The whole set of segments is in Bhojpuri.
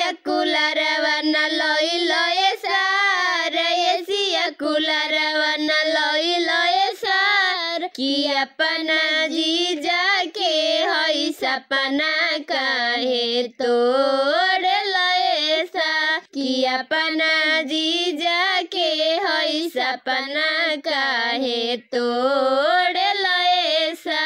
एसिया कूलरवा न लइले सर एसिया कूलरवा न लइले सर कि अपना जीजा के हई सपना काहे तोड़ लए सा कि अपना जीजा के हई सपना काहे तोड़ लए सा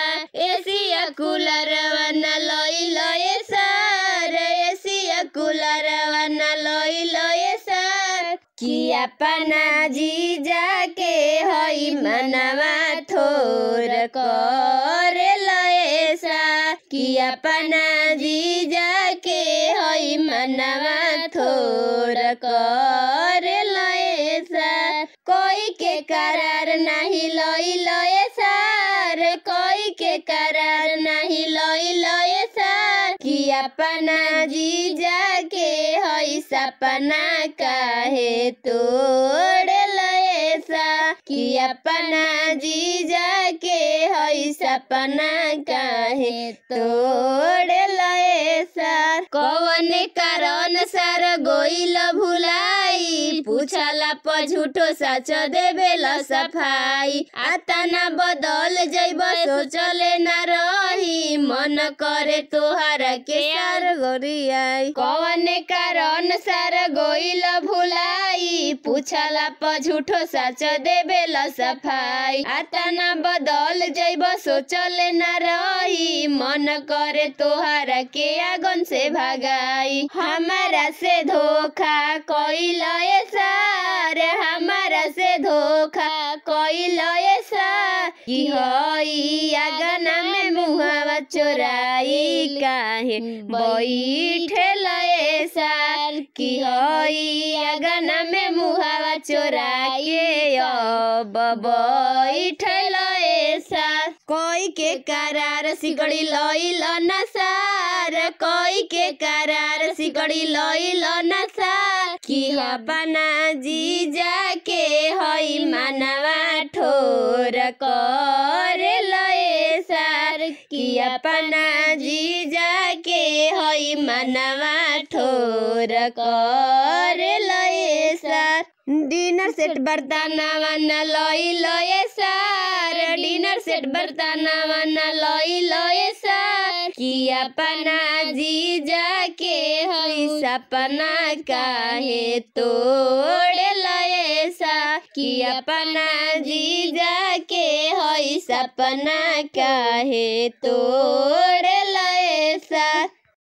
एसिया कूलरवा न लइले सर एसिया कूलरवा न लइले सर कि अपना जीजा के हई मनवा थोर कर लए सा कि अपना जीजा के हई मनवा थोर कर लए सा कोई के करार नहीं लइले सर कोई के करार नहीं लइले सर कि अपना जीजा के हई सपना काहे तोड़ लए सा कि अपना जीजा के हई सपना काहे तोड़ लए सर कौन कारण सर गोइल भुलाई पूछला प झूठो सच देवेल सफाई आतना बदल जइब सोचले न रही मन करे तोहरा के यार गोरियाई कौन कारण सर गोइल भुलाई पूछला प झूठो सच देवेल सफाई आतना बदल जइब सोचले न रही मन करे तोहरा के आगन से भगाई हमारा से धोखा कइले सर हमारा से धोखा कइले सर कि हई आगना में मुहावा चोराई काहे बैठले सर कि हई आगना में मुहावा चोराई अब बैठले सर कोई के करार सिकड़ी लइल न सर कोई के करार सिकड़ी लइल न सर कि अपना जीजा के हई मनवा ठोर कर लए सर कि अपना जीजा के हई मनवा ठोर कर लए सर डिनर सेट बर्तनवा न लइले सर डिनर सेट बर्तनवा न लइले सर कि अपना जीजा के हई सपना काहे तोड़ लए सा कि अपना जीजा के हई सपना काहे तोड़ लए सा।